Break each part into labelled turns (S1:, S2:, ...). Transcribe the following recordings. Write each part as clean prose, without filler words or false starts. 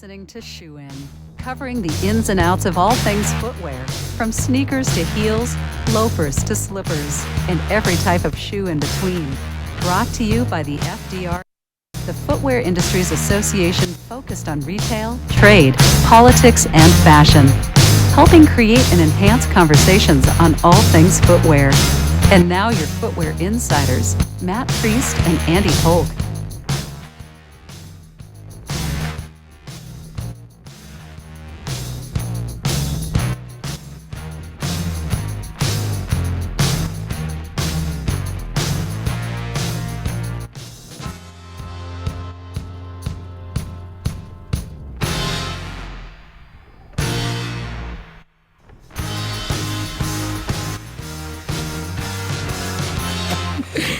S1: listening to Shoe In, covering the ins and outs of all things footwear, from sneakers to heels, loafers to slippers, and every type of shoe in between. Brought to you by the FDR, the Footwear Industries Association, focused on retail, trade, politics, and fashion, helping create and enhance conversations on all things footwear. And now your footwear insiders, Matt Priest and Andy Polk.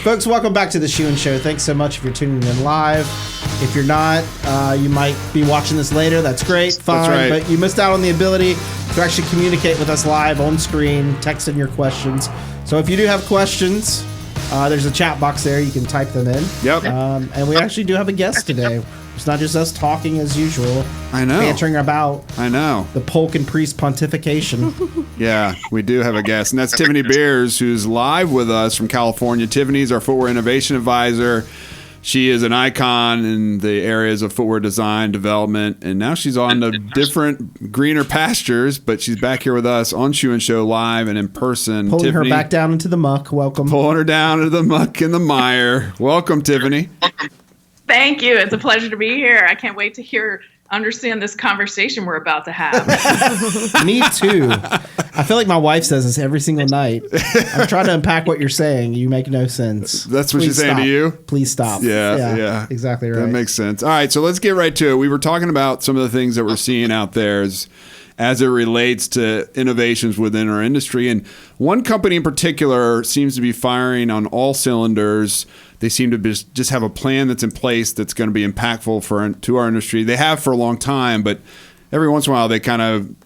S2: Folks, welcome back to the Shoe and Show. Thanks so much if you're tuning in live. If you're not, you might be watching this later. That's great, fine.
S3: That's right.
S2: But you missed out on the ability to actually communicate with us live on screen, text in your questions. So if you do have questions, there's a chat box there. You can type them in.
S3: Yep.
S2: And we actually do have a guest today. It's not just us talking as usual.
S3: I know.
S2: Bantering about
S3: I know.
S2: the Polk and Priest pontification.
S3: Yeah, we do have a guest, and that's Tiffany Beers, who's live with us from California. Tiffany's our footwear innovation advisor. She is an icon in the areas of footwear design, development, and now she's on the different greener pastures, but she's back here with us on Shoe and Show live and in person.
S2: Pulling
S3: Tiffany,
S2: her back down into the muck. Welcome.
S3: Pulling her down into the muck and the mire. Welcome, Tiffany.
S4: Thank you. It's a pleasure to be here. I can't wait to understand this conversation we're about to have.
S2: Me too. I feel like my wife says this every single night. I'm trying to unpack what you're saying. You make no sense.
S3: That's what
S2: Please
S3: she's saying
S2: stop.
S3: to you?
S2: Please stop.
S3: Yeah.
S2: Exactly right.
S3: That makes sense. All right, so let's get right to it. We were talking about some of the things that we're seeing out there as it relates to innovations within our industry. And one company in particular seems to be firing on all cylinders. They seem to just have a plan that's in place that's going to be impactful to our industry. They have for a long time, but every once in a while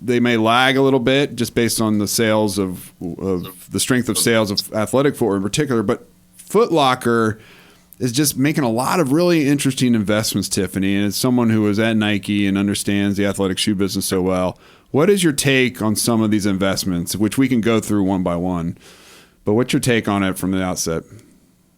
S3: they may lag a little bit just based on the sales of the strength of sales of athletic footwear in particular. But Foot Locker is just making a lot of really interesting investments, Tiffany. And as someone who was at Nike and understands the athletic shoe business so well, what is your take on some of these investments, which we can go through one by one? But what's your take on it from the outset?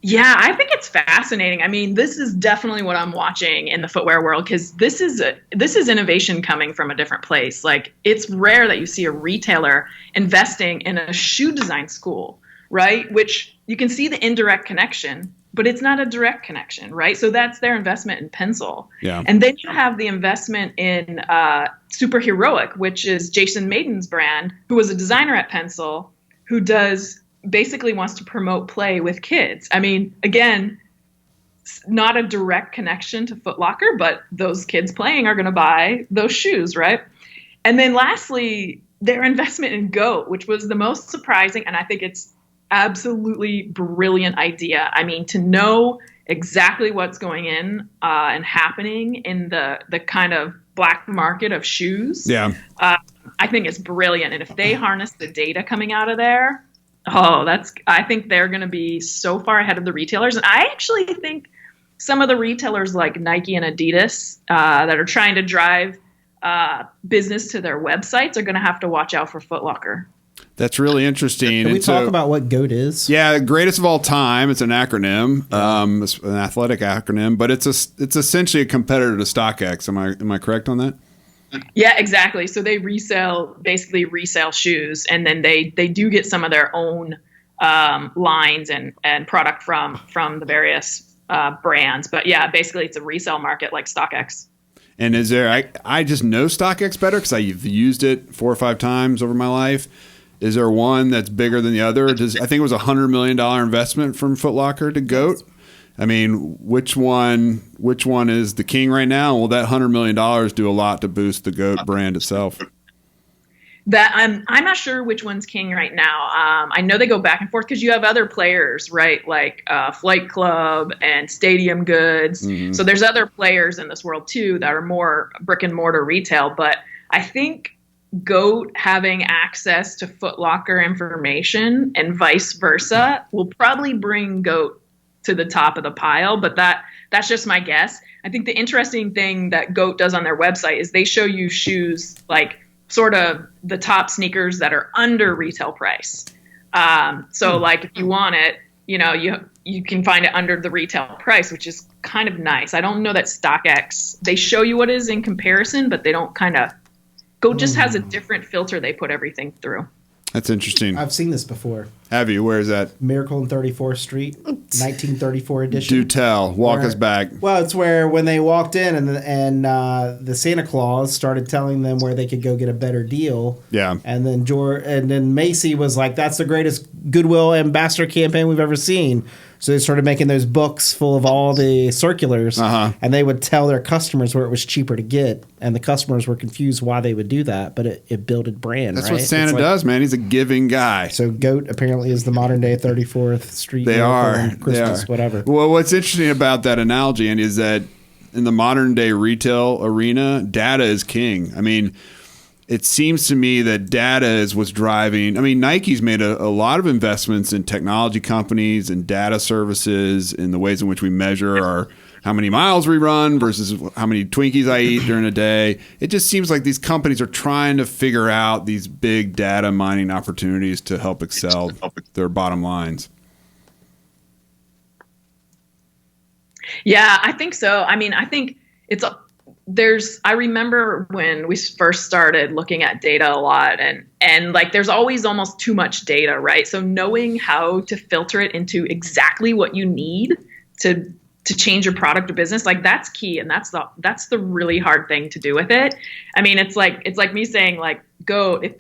S4: Yeah, I think it's fascinating. I mean, this is definitely what I'm watching in the footwear world, because this is innovation coming from a different place. Like, it's rare that you see a retailer investing in a shoe design school, right? Which you can see the indirect connection, but it's not a direct connection, right? So that's their investment in Pencil.
S3: Yeah.
S4: And then you have the investment in Superheroic, which is Jason Mayden's brand, who was a designer at Pencil, who basically wants to promote play with kids. I mean, again, not a direct connection to Foot Locker, but those kids playing are going to buy those shoes, right? And then lastly, their investment in GOAT, which was the most surprising, and I think it's absolutely brilliant idea. I mean, to know exactly what's going in and happening in the kind of black market of shoes, I think it's brilliant. And if they harness the data coming out of there, I think they're going to be so far ahead of the retailers. And I actually think some of the retailers like Nike and Adidas that are trying to drive business to their websites are going to have to watch out for Foot Locker.
S3: That's really interesting.
S2: Can we talk about what GOAT is?
S3: Yeah, greatest of all time. It's an acronym, it's an athletic acronym, but it's essentially a competitor to StockX. Am I correct on that?
S4: Yeah, exactly. So they basically resell shoes, and then they do get some of their own lines and product from the various brands. But yeah, basically it's a resale market like StockX.
S3: And is there? I just know StockX better because I've used it 4 or 5 times over my life. Is there one that's bigger than the other? I think it was $100 million investment from Foot Locker to GOAT. I mean, which one is the king right now? Will that $100 million do a lot to boost the GOAT brand itself?
S4: That I'm not sure which one's king right now. I know they go back and forth because you have other players, right? Like Flight Club and Stadium Goods. Mm-hmm. So there's other players in this world too that are more brick and mortar retail. But I think GOAT having access to Foot Locker information and vice versa will probably bring GOAT to the top of the pile, but that's just my guess. I think the interesting thing that GOAT does on their website is they show you shoes, like sort of the top sneakers that are under retail price. So like if you want it, you can find it under the retail price, which is kind of nice. I don't know that StockX, they show you what it is in comparison, but they don't GOAT just has a different filter they put everything through.
S3: That's interesting.
S2: I've seen this before.
S3: Have you? Where is that?
S2: Miracle on 34th Street, 1934 edition.
S3: Do tell. Walk us back.
S2: Well, it's where when they walked in and the Santa Claus started telling them where they could go get a better deal.
S3: Yeah.
S2: And then Macy was like, "That's the greatest Goodwill ambassador campaign we've ever seen." So they started making those books full of all the circulars, and they would tell their customers where it was cheaper to get, and the customers were confused why they would do that, but it builded brand.
S3: That's
S2: right?
S3: what Santa does, man. He's a giving guy.
S2: So GOAT apparently is the modern day 34th Street.
S3: They are.
S2: Christmas, whatever.
S3: Well, what's interesting about that analogy, Andy, is that in the modern day retail arena, data is king. I mean, it seems to me that data is what's driving. I mean, Nike's made a lot of investments in technology companies and data services in the ways in which we measure how many miles we run versus how many Twinkies I eat during a day. It just seems like these companies are trying to figure out these big data mining opportunities to help excel their bottom lines.
S4: Yeah, I think so. I mean, I think I remember when we first started looking at data a lot and like there's always almost too much data, right? So knowing how to filter it into exactly what you need to change your product or business, like that's key. And that's the really hard thing to do with it. I mean, it's like me saying like GOAT, if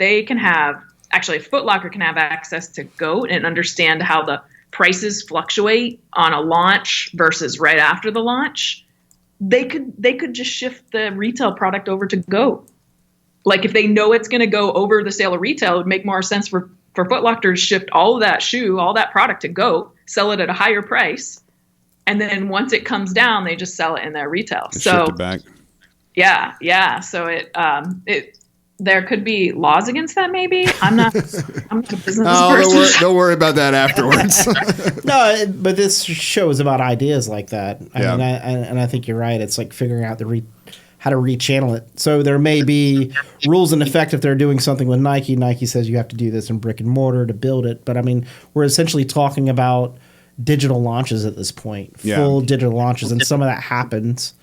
S4: Foot Locker can have access to GOAT and understand how the prices fluctuate on a launch versus right after the launch, they could just shift the retail product over to GOAT. Like if they know it's going to go over the sale of retail, it would make more sense for Foot Locker to shift all of that all that product to GOAT, sell it at a higher price, and then once it comes down, they just sell it in their retail. So
S3: shift it back.
S4: Yeah. So there could be laws against that, maybe. I'm not a business person.
S3: Don't worry about that afterwards.
S2: No, but this show is about ideas like that. I think you're right. It's like figuring out how to rechannel it. So there may be rules in effect if they're doing something with Nike. Nike says you have to do this in brick and mortar to build it. But I mean, we're essentially talking about digital launches at this point, full digital launches, and some of that happens.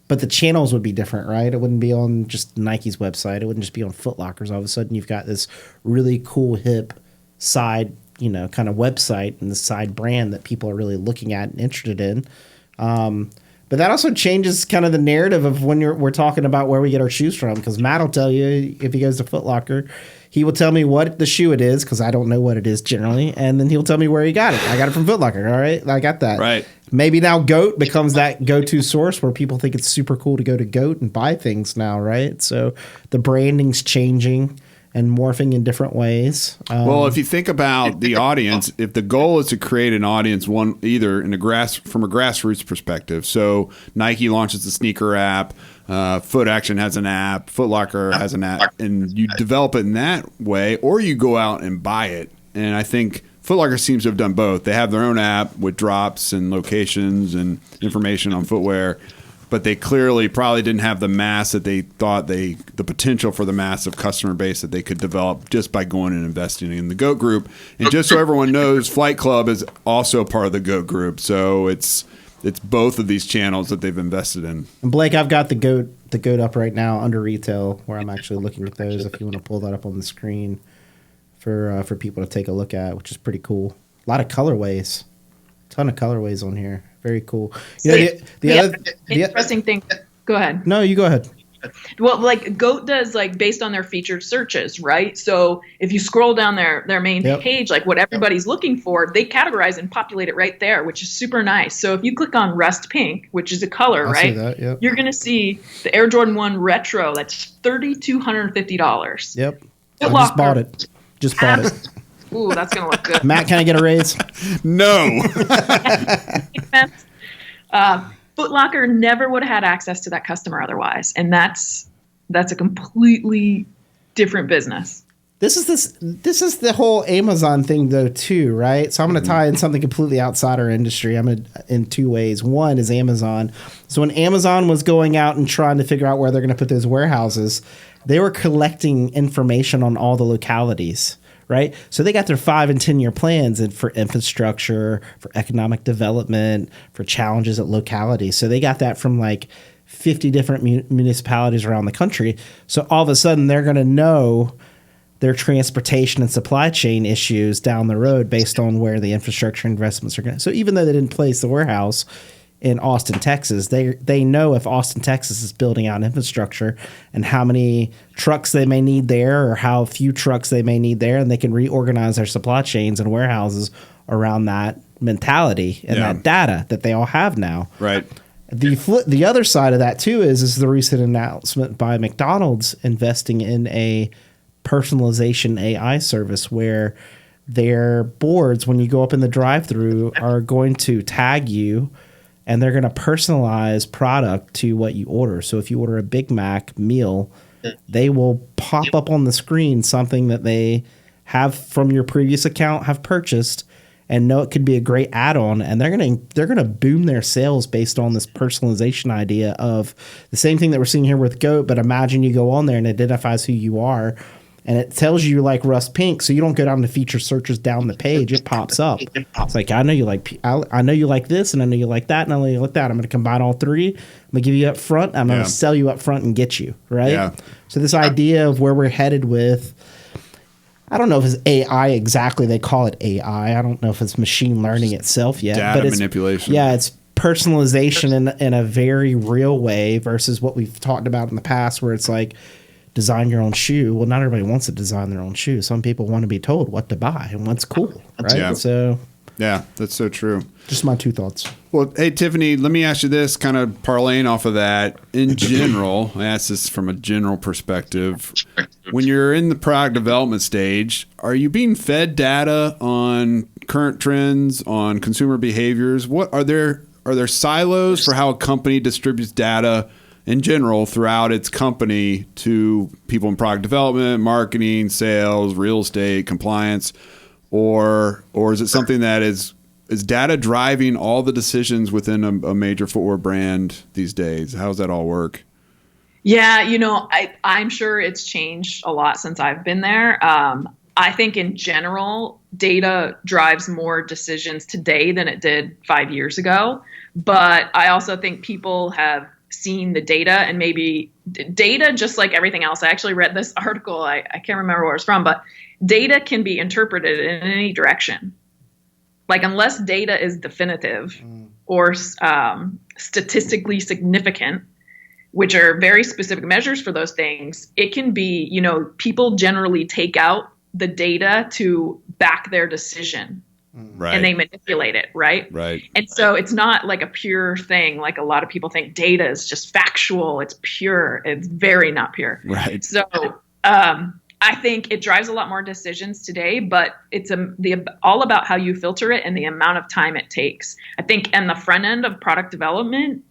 S2: But the channels would be different, right? It wouldn't be on just Nike's website. It wouldn't just be on Foot Locker's. All of a sudden, you've got this really cool, hip side, kind of website and the side brand that people are really looking at and interested in. But that also changes kind of the narrative of when we're talking about where we get our shoes from. Because Matt will tell you if he goes to Foot Locker, he will tell me what the shoe it is because I don't know what it is generally, and then he'll tell me where he got it. I got it from Foot Locker. All right, I got that.
S3: Right.
S2: Maybe now GOAT becomes that go-to source where people think it's super cool to go to GOAT and buy things now, right? So the branding's changing and morphing in different ways.
S3: Well, if you think about the audience, if the goal is to create an audience, either from a grassroots perspective, so Nike launches the sneaker app, Foot Action has an app, Foot Locker has an app, and you develop it in that way, or you go out and buy it. And I think Foot Locker seems to have done both. They have their own app with drops and locations and information on footwear, but they clearly probably didn't have the mass that they thought the potential for the massive customer base that they could develop just by going and investing in the GOAT group. And just so everyone knows, Flight Club is also part of the GOAT group. So it's both of these channels that they've invested in.
S2: And Blake, I've got the GOAT up right now under retail where I'm actually looking at those if you want to pull that up on the screen for people to take a look at, which is pretty cool. A lot of colorways. Ton of colorways on here. Very cool. The
S4: interesting thing. Go ahead.
S2: No, you go ahead.
S4: Well, like GOAT does, like based on their featured searches, right? So if you scroll down their main page, like what everybody's looking for, they categorize and populate it right there, which is super nice. So if you click on Rust Pink, which is a color,
S2: I'll
S4: right?
S2: see that, yep.
S4: You're gonna see the Air Jordan 1 Retro. That's $3,250.
S2: Yep. I just bought it.
S4: Ooh, that's gonna look good.
S2: Matt, can I get a raise?
S3: No.
S4: Makes sense. Foot Locker never would have had access to that customer otherwise, and that's a completely different business.
S2: This is the whole Amazon thing though too, right? So I'm going to tie in something completely outside our industry. In two ways. One is Amazon. So when Amazon was going out and trying to figure out where they're going to put those warehouses, they were collecting information on all the localities, right? So they got their 5 and 10-year plans for infrastructure, for economic development, for challenges at localities. So they got that from like 50 different municipalities around the country. So all of a sudden they're going to know their transportation and supply chain issues down the road based on where the infrastructure investments are going to. So even though they didn't place the warehouse in Austin, Texas, they know if Austin, Texas is building out infrastructure and how many trucks they may need there or how few trucks they may need there, and they can reorganize their supply chains and warehouses around that mentality and that data that they all have now.
S3: Right.
S2: The other side of that too is the recent announcement by McDonald's investing in a personalization AI service where their boards, when you go up in the drive-thru, are going to tag you and they're going to personalize product to what you order. So if you order a Big Mac meal, they will pop up on the screen something that they have from your previous account have purchased and know it could be a great add-on, and they're gonna boom their sales based on this personalization idea of the same thing that we're seeing here with Goat. But imagine you go on there and it identifies who you are, and it tells you like Russ Pink, so you don't go down to feature searches down the page. It pops up. It's like, I know you like this, and I know you like that, and I know you like that. I'm gonna combine all three. I'm gonna give you up front. I'm gonna sell you up front and get you right. Yeah. So this idea of where we're headed with, I don't know if it's AI exactly. They call it AI. I don't know if it's machine learning itself yet.
S3: Data
S2: but it's
S3: manipulation.
S2: Yeah, it's personalization in a very real way versus what we've talked about in the past where it's like design your own shoe. Well, not everybody wants to design their own shoe. Some people want to be told what to buy and what's cool, right?
S3: Yeah.
S2: So
S3: yeah, that's so true.
S2: Just my two thoughts.
S3: Well, hey, Tiffany, let me ask you this, kind of parlaying off of that. In general, I ask this from a general perspective. When you're in the product development stage, are you being fed data on current trends, on consumer behaviors? What are there silos for how a company distributes data in general throughout its company to people in product development, marketing, sales, real estate, compliance? Or is it something that is data driving all the decisions within a major footwear brand these days? How does that all work?
S4: Yeah, I'm sure it's changed a lot since I've been there. I think in general, data drives more decisions today than it did 5 years ago. But I also think people have seen the data, and maybe data, just like everything else. I actually read this article. I can't remember where it's from, but data can be interpreted in any direction. Like unless data is definitive or statistically significant, which are very specific measures for those things, it can be, people generally take out the data to back their decision. Right. And they manipulate it, right?
S3: Right.
S4: And so it's not like a pure thing. Like a lot of people think data is just factual. It's pure. It's very not pure.
S3: Right.
S4: So I think it drives a lot more decisions today, but it's all about how you filter it and the amount of time it takes. I think in the front end of product development,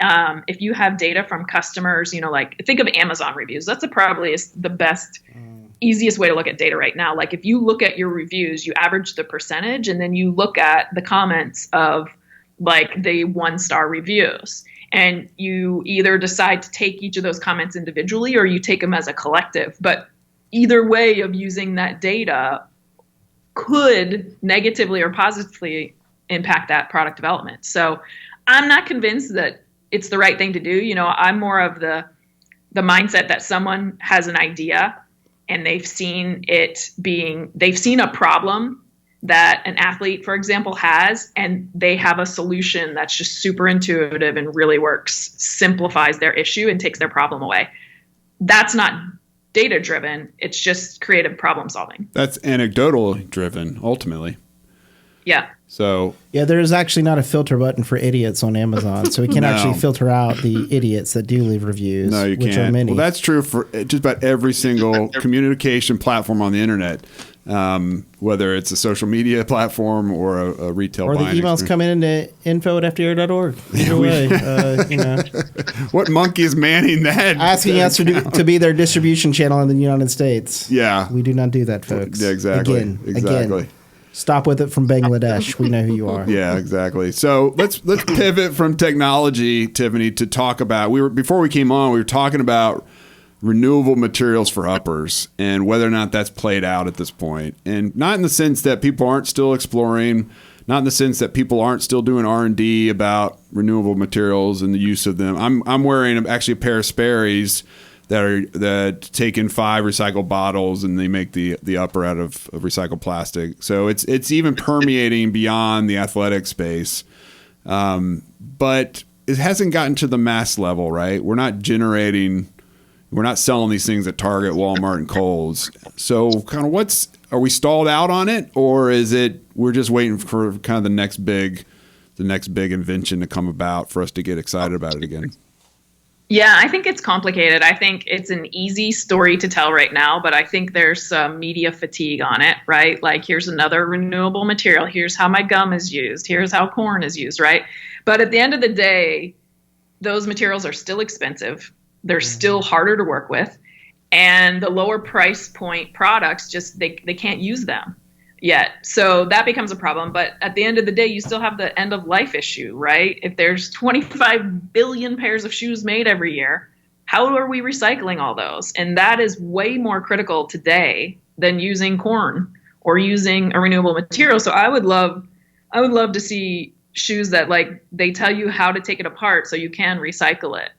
S4: if you have data from customers, like think of Amazon reviews. That's probably is the best easiest way to look at data right now. Like if you look at your reviews, you average the percentage, and then you look at the comments of like the 1-star reviews, and you either decide to take each of those comments individually or you take them as a collective. But either way of using that data could negatively or positively impact that product development. So I'm not convinced that it's the right thing to do. I'm more of the mindset that someone has an idea and they've seen a problem that an athlete, for example, has, and they have a solution that's just super intuitive and really works, simplifies their issue and takes their problem away. That's not data driven. It's just creative problem solving.
S3: That's anecdotal driven, ultimately.
S4: Yeah.
S3: So
S2: yeah, there is actually not a filter button for idiots on Amazon, so we can actually filter out the idiots that do leave reviews.
S3: No, you
S2: which
S3: can't.
S2: Are many.
S3: Well, that's true for just about every single communication platform on the internet. whether it's a social media platform or a retail
S2: Or the
S3: buying
S2: emails
S3: experience.
S2: come in into info@fdair.org. Either way,
S3: What monkey is manning that?
S2: asking us to be their distribution channel in the United States.
S3: Yeah.
S2: We do not do that, folks.
S3: Yeah, exactly.
S2: Again, stop with it from Bangladesh. We know who you are.
S3: Yeah, exactly. So let's pivot from technology, Tiffany, to talk about. Before we came on, we were talking about renewable materials for uppers and whether or not that's played out at this point. And not in the sense that people aren't still exploring, not in the sense that people aren't still doing R&D about renewable materials and the use of them. I'm wearing actually a pair of Sperry's that take in 5 recycled bottles and they make the upper out of recycled plastic. So it's even permeating beyond the athletic space. But it hasn't gotten to the mass level, right? We're not selling these things at Target, Walmart, and Kohl's. So kind of are we stalled out on it, or is it we're just waiting for kind of the next big invention to come about for us to get excited about it again?
S4: Yeah, I think it's complicated. I think it's an easy story to tell right now, but I think there's some media fatigue on it, right? Like, here's another renewable material. Here's how my gum is used. Here's how corn is used, right? But at the end of the day, those materials are still expensive. They're still harder to work with. And the lower price point products, just they can't use them yet. So that becomes a problem. But at the end of the day, you still have the end of life issue, right? If there's 25 billion pairs of shoes made every year, how are we recycling all those? And that is way more critical today than using corn or using a renewable material. So I would love to see shoes that, like, they tell you how to take it apart so you can recycle it,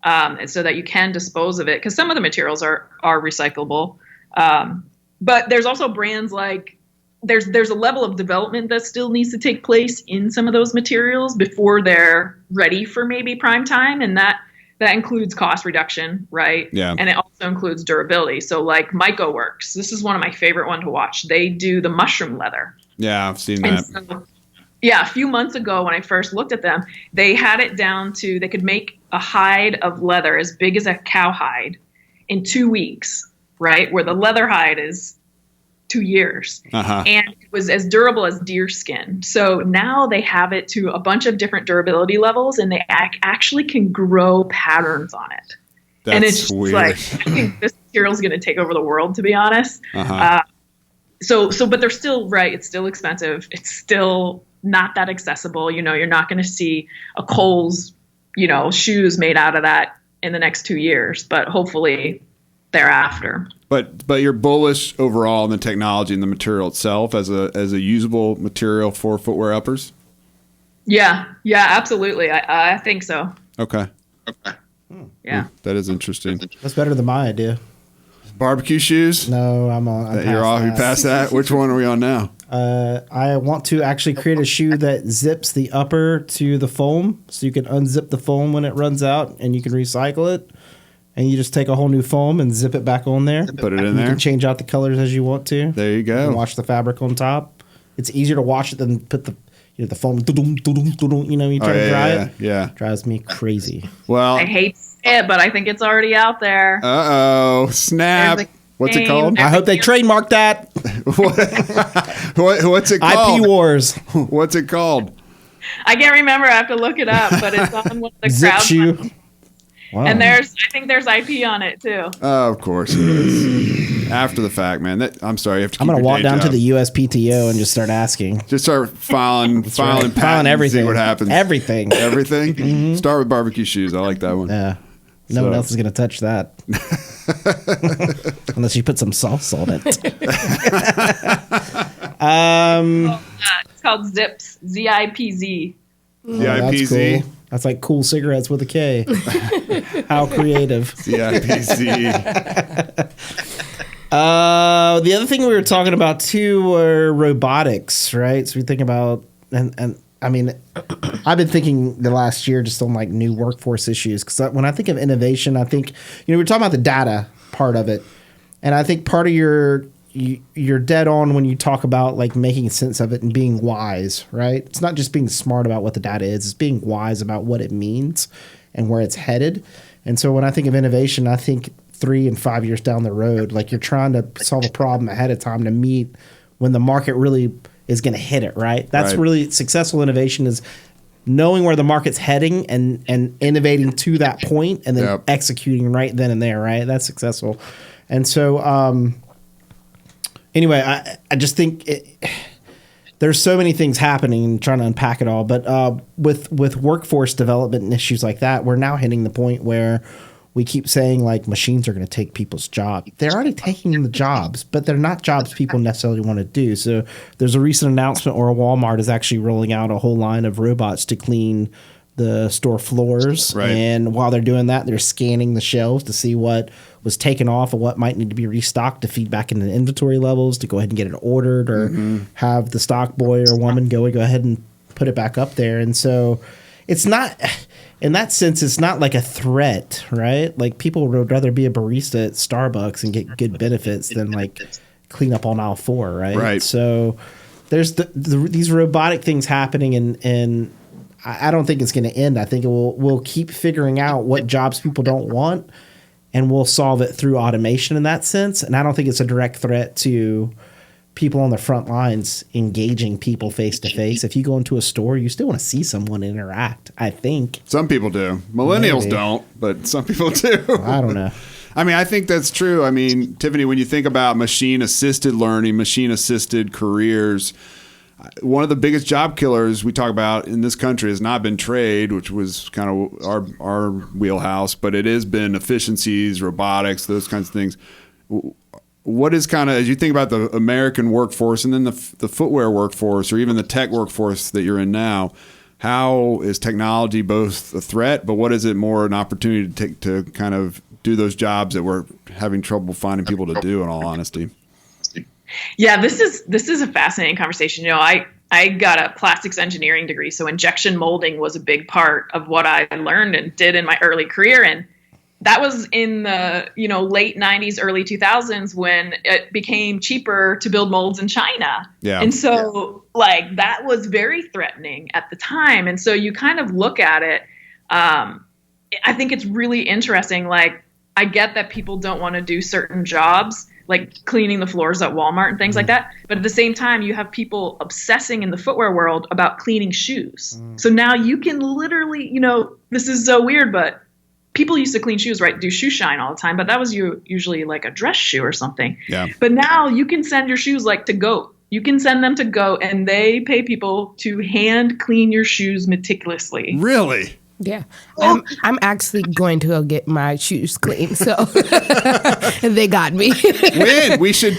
S4: and so that you can dispose of it. Because some of the materials are recyclable. But there's also brands like, there's a level of development that still needs to take place in some of those materials before they're ready for maybe prime time. And that includes cost reduction, right?
S3: Yeah.
S4: And it also includes durability. So like MycoWorks, this is one of my favorite ones to watch. They do the mushroom leather.
S3: Yeah, I've seen
S4: And
S3: that.
S4: so, yeah, a few months ago when I first looked at them, they had it down to, they could make a hide of leather as big as a cow hide in 2 weeks, right? Where the leather hide is 2 years.
S3: Uh-huh.
S4: And it was as durable as deer skin. So now they have it to a bunch of different durability levels, and they actually can grow patterns on it.
S3: That's
S4: and it's just
S3: weird.
S4: like, I think this material is going to take over the world, to be honest.
S3: Uh-huh.
S4: But they're still, right, it's still expensive. It's still not that accessible. You know, you're not going to see a Kohl's, shoes made out of that in the next 2 years, but hopefully thereafter.
S3: But you're bullish overall on the technology and the material itself as a usable material for footwear uppers?
S4: Yeah, absolutely. I think so.
S3: Okay.
S4: Yeah.
S3: That is interesting.
S2: That's better than my idea.
S3: Barbecue shoes?
S2: No, I'm on. I'm
S3: You're off. You past that? Which one are we on now?
S2: I want to actually create a shoe that zips the upper to the foam, so you can unzip the foam when it runs out, and you can recycle it. And you just take a whole new foam and zip it back on there.
S3: Put it in
S2: You
S3: there.
S2: can change out the colors as you want to.
S3: There you go.
S2: And wash the fabric on top. It's easier to wash it than put the the foam. You try to dry it.
S3: Yeah.
S2: Drives me crazy.
S3: Well,
S4: I hate it, but I think it's already out there.
S3: snap.
S4: There's a
S3: What's it
S4: game.
S3: called?
S2: I hope they trademark that.
S3: What's it called?
S2: IP Wars.
S3: What's it called?
S4: I can't remember. I have to look it up, but it's on one of the
S2: Zip
S4: crowd.
S2: shoe. Wow.
S4: And I think there's IP on it too.
S3: Oh, of course it is. After the fact, man. I'm sorry. You have to
S2: I'm
S3: keep
S2: gonna
S3: your
S2: walk
S3: day
S2: down to
S3: job.
S2: the USPTO and just start asking.
S3: Just start filing
S2: Filing
S3: patents,
S2: everything.
S3: see what happens.
S2: Everything.
S3: Everything? Start with barbecue shoes. I like that one.
S2: Yeah. No one
S3: So-
S2: else is gonna touch that. Unless you put some sauce on it.
S4: It's called Zips. ZIPZ.
S3: The
S2: That's
S3: IPZ.
S2: cool. That's like cool cigarettes with a K. How creative.
S3: The IPZ.
S2: The other thing we were talking about too were robotics, right? So we think about and I mean, I've been thinking the last year just on like new workforce issues because when I think of innovation, I think we're talking about the data part of it, and I think part of you're dead on when you talk about like making sense of it and being wise, right? It's not just being smart about what the data is; it's being wise about what it means and where it's headed. And so when I think of innovation, I think 3 and 5 years down the road. Like you're trying to solve a problem ahead of time to meet when the market really is going to hit it, right? That's really successful innovation, is knowing where the market's heading and innovating to that point and then executing right then and there, right? That's successful. And so, anyway, I just think there's so many things happening and trying to unpack it all. But with workforce development and issues like that, we're now hitting the point where we keep saying like machines are going to take people's jobs. They're already taking the jobs, but they're not jobs people necessarily want to do. So there's a recent announcement where Walmart is actually rolling out a whole line of robots to clean the store floors.
S3: Right.
S2: And while they're doing that, they're scanning the shelves to see what was taken off and what might need to be restocked to feed back into the inventory levels to go ahead and get it ordered, or have the stock boy or woman go ahead and put it back up there. And so it's not, in that sense, it's not like a threat, right? Like people would rather be a barista at Starbucks and get good benefits than like clean up on aisle 4, right?
S3: Right.
S2: So there's these robotic things happening, and I don't think it's going to end. I think we'll keep figuring out what jobs people don't want, and we'll solve it through automation in that sense. And I don't think it's a direct threat to people on the front lines engaging people face to face. If you go into a store, you still want to see someone interact, I think.
S3: Some people do. Millennials
S2: Maybe.
S3: don't, but some people do.
S2: I don't know.
S3: I mean, I think that's true. I mean, Tiffany, when you think about machine-assisted learning, machine-assisted careers, one of the biggest job killers we talk about in this country has not been trade, which was kind of our wheelhouse, but it has been efficiencies, robotics, those kinds of things. What is kind of, as you think about the American workforce and then the footwear workforce or even the tech workforce that you're in now, how is technology both a threat, but what is it more an opportunity to kind of do those jobs that we're having trouble finding people to do, in all honesty?
S4: Yeah, this is a fascinating conversation. You know, I got a plastics engineering degree, so injection molding was a big part of what I learned and did in my early career. And that was in the, late 90s, early 2000s when it became cheaper to build molds in China.
S3: Yeah.
S4: And so like that was very threatening at the time. And so you kind of look at it. I think it's really interesting. Like, I get that people don't want to do certain jobs, like cleaning the floors at Walmart and things like that. But at the same time, you have people obsessing in the footwear world about cleaning shoes. So now you can literally, this is so weird, but people used to clean shoes, right? Do shoe shine all the time, but that was usually like a dress shoe or something. Yeah. But now you can send your shoes like to GOAT. You can send them to GOAT, and they pay people to hand clean your shoes meticulously.
S3: Really?
S5: Yeah, I'm actually going to go get my shoes clean. So they got me.
S3: When we should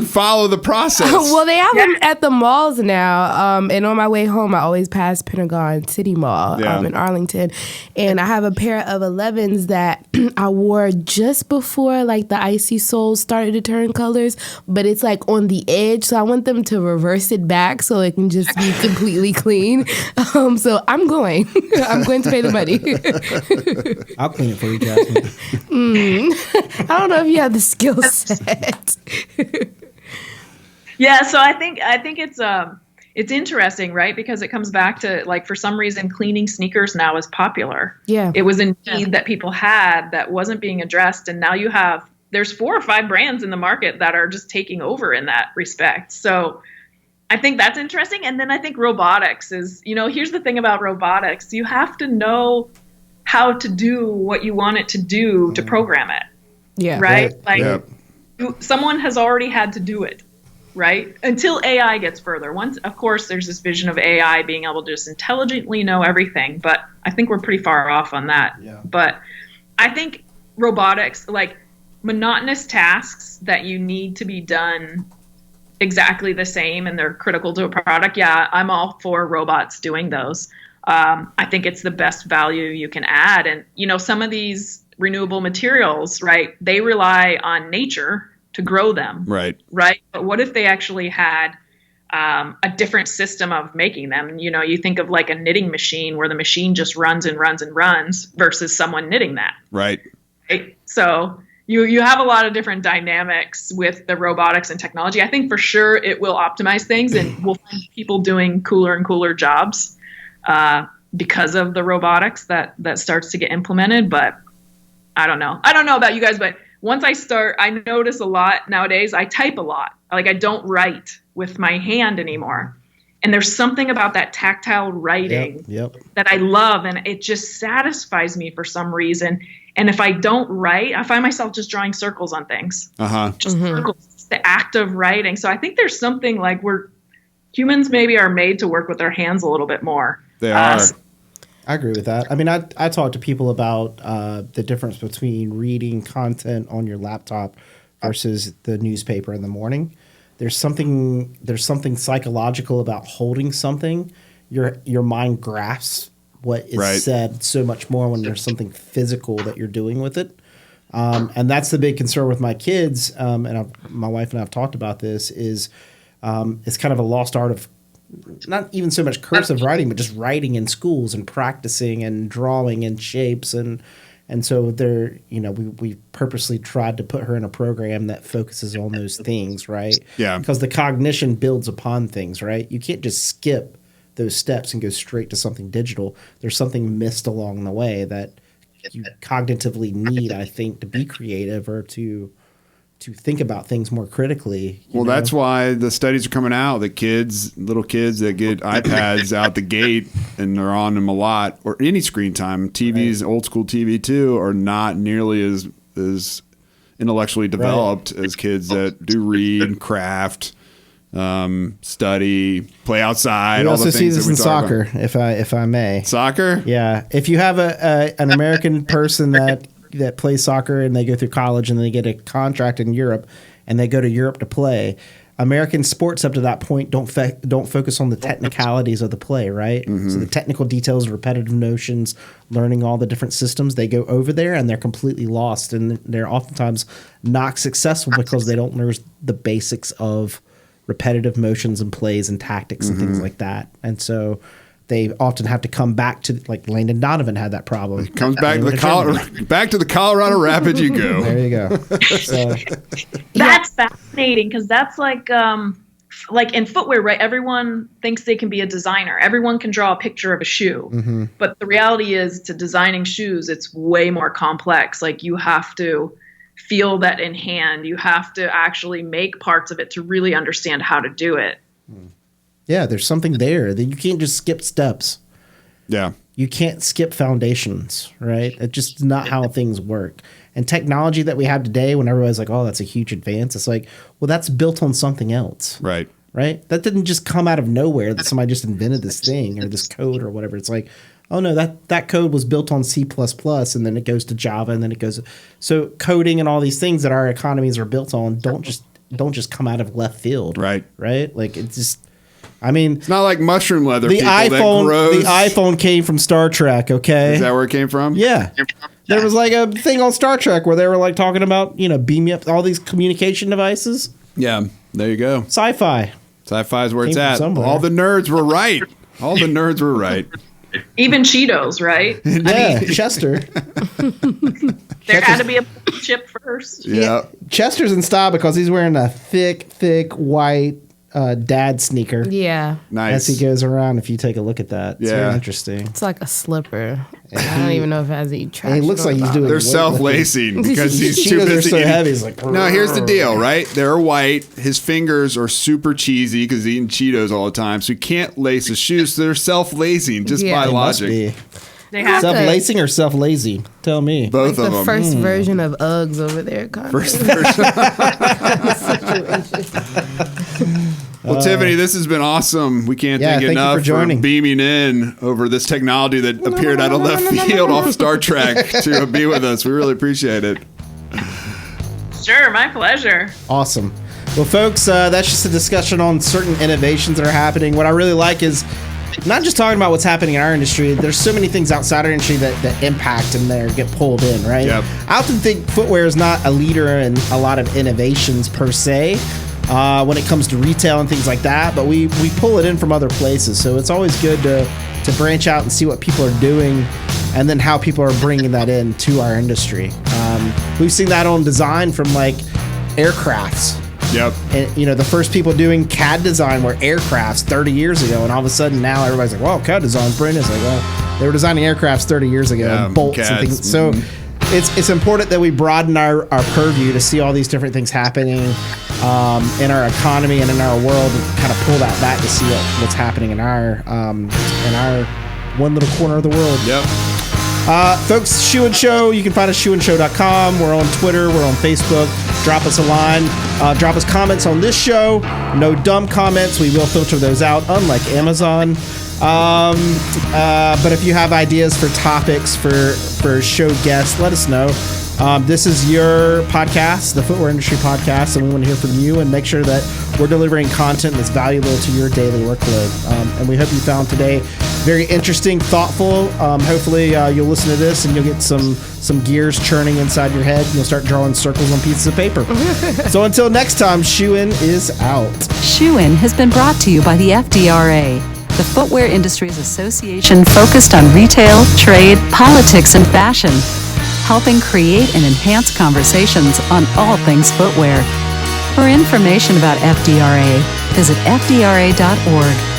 S3: follow the process.
S5: Well, they have them at the malls now. And on my way home, I always pass Pentagon City Mall in Arlington, and I have a pair of 11s that I wore just before like the icy soles started to turn colors, but it's like on the edge. So I want them to reverse it back so it can just be completely clean. So I'm going to pay the money.
S2: I'll clean it for you, Jasmine.
S5: I don't know if you have the skill set.
S4: Yeah, so I think it's interesting, right? Because it comes back to like, for some reason, cleaning sneakers now is popular. Yeah, it was a need that people had that wasn't being addressed, and now there's 4 or 5 brands in the market that are just taking over in that respect. So I think that's interesting. And then I think robotics is, here's the thing about robotics. You have to know how to do what you want it to do to program it. Yeah. Right? Someone has already had to do it, right? Until AI gets further. Once, of course, there's this vision of AI being able to just intelligently know everything, but I think we're pretty far off on that. Yeah. But I think robotics, like monotonous tasks that you need to be done exactly the same and they're critical to a product. Yeah, I'm all for robots doing those. I think it's the best value you can add. And, some of these renewable materials, right, they rely on nature to grow them. Right. Right. But what if they actually had a different system of making them? You think of like a knitting machine where the machine just runs and runs and runs versus someone knitting that. Right. Right. So you have a lot of different dynamics with the robotics and technology. I think for sure it will optimize things, and we'll find people doing cooler and cooler jobs because of the robotics that starts to get implemented. But I don't know. I don't know about you guys, but once I notice a lot nowadays, I type a lot. Like, I don't write with my hand anymore. And there's something about that tactile writing that I love, and it just satisfies me for some reason. And if I don't write, I find myself just drawing circles on things. Just circles, the act of writing. So I think there's something like humans maybe are made to work with their hands a little bit more.
S3: They are.
S2: I agree with that. I mean, I talk to people about the difference between reading content on your laptop versus the newspaper in the morning. There's something psychological about holding something. Your mind grasps what is said so much more when there's something physical that you're doing with it. And that's the big concern with my kids. And my wife and I have talked about this. Is it's kind of a lost art of not even so much cursive writing, but just writing in schools and practicing and drawing in shapes and so there, we purposely tried to put her in a program that focuses on those things, right?
S3: Yeah. Because
S2: the cognition builds upon things, right? You can't just skip those steps and go straight to something digital. There's something missed along the way that you cognitively need, I think, to be creative or to think about things more critically.
S3: Well, that's why the studies are coming out that little kids that get iPads out the gate and they're on them a lot, or any screen time, TVs, old school TV too, are not nearly as intellectually developed as kids that do read, craft, study, play outside.
S2: We
S3: all the
S2: also
S3: things
S2: see this in soccer, if I may.
S3: Soccer?
S2: Yeah. If you have an American person that plays soccer and they go through college and they get a contract in Europe and they go to Europe to play, American sports up to that point don't focus on the technicalities of the play, right? Mm-hmm. So the technical details, repetitive notions, learning all the different systems, they go over there and they're completely lost, and they're oftentimes not successful because they don't learn the basics of repetitive motions and plays and tactics and things like that. And so they often have to come back to, like Landon Donovan had that problem.
S3: Comes back to the Colorado Rapids you go.
S2: There you go. So,
S4: that's fascinating, because that's like in footwear, right? Everyone thinks they can be a designer. Everyone can draw a picture of a shoe. Mm-hmm. But the reality is, to designing shoes, it's way more complex. Like, you have to feel that in hand. You have to actually make parts of it to really understand how to do it.
S2: Yeah, there's something there that you can't just skip steps.
S3: Yeah.
S2: You can't skip foundations, right? It's just not how things work. And technology that we have today, when everybody's like, oh, that's a huge advance, it's like, well, that's built on something else.
S3: Right.
S2: Right? That didn't just come out of nowhere that somebody just invented this thing or this code or whatever. It's like, oh, no, that code was built on C++, and then it goes to Java, and then it goes. So coding and all these things that our economies are built on don't just come out of left field.
S3: Right.
S2: Right? Like, it's just. I mean,
S3: it's not like mushroom leather.
S2: The iPhone came from Star Trek. Okay,
S3: is that where it came from?
S2: Yeah, there was like a thing on Star Trek where they were like talking about beam me up all these communication devices.
S3: Yeah, there you go.
S2: Sci-fi.
S3: Sci-fi is where it's at. All the nerds were right. All the nerds were right.
S4: Even Cheetos, right?
S2: Yeah, Chester.
S4: There had to be a chip first.
S3: Yeah,
S2: Chester's in style because he's wearing a thick white dad sneaker.
S5: Yeah.
S3: Nice.
S2: As he goes around, if you take a look at that. It's very interesting.
S5: It's like a slipper. I don't even know if it has any traction.
S2: He looks like he's doing.
S3: They're self-lacing because he's too busy.
S2: So heavy. He's like,
S3: no, here's the deal, right? They're white. His fingers are super cheesy because he's eating Cheetos all the time. So he can't lace his shoes. So they're self-lacing just by logic.
S2: Self-lacing or self-lazy? Tell me.
S3: Both of them.
S5: The first version of Uggs over there.
S3: First version. Well, Tiffany, this has been awesome. We can't thank you enough for beaming in over this technology that appeared out of left field off Star Trek to be with us. We really appreciate it.
S4: Sure, my pleasure.
S2: Awesome. Well, folks, that's just a discussion on certain innovations that are happening. What I really like is not just talking about what's happening in our industry. There's so many things outside our industry that impact and get pulled in, right?
S3: Yep.
S2: I often think footwear is not a leader in a lot of innovations per se. When it comes to retail and things like that, but we pull it in from other places. So it's always good to branch out and see what people are doing and then how people are bringing that into our industry. We've seen that on design from like aircrafts.
S3: Yep.
S2: And, the first people doing CAD design were aircrafts 30 years ago, and all of a sudden now everybody's like, well, CAD design's brand new. It's like, well, they were designing aircrafts 30 years ago, and bolts and things. So it's important that we broaden our purview to see all these different things happening in our economy and in our world, and kind of pull that back to see what's happening in our one little corner of the world.
S3: Yep.
S2: Folks, Shoe and Show, you can find us shoeandshow.com. We're on Twitter, we're on Facebook. Drop us a line. Drop us comments on this show. No dumb comments. We will filter those out, unlike Amazon. But if you have ideas for topics for show guests, let us know. This is your podcast, the Footwear Industry Podcast, and we want to hear from you and make sure that we're delivering content that's valuable to your daily workload. And we hope you found today very interesting, thoughtful. Hopefully you'll listen to this and you'll get some gears churning inside your head. You'll start drawing circles on pieces of paper. So until next time, Shoe-In is out.
S1: Shoe-In has been brought to you by the FDRA, the Footwear Industries Association focused on retail, trade, politics, and fashion, helping create and enhance conversations on all things footwear. For information about FDRA, visit fdra.org.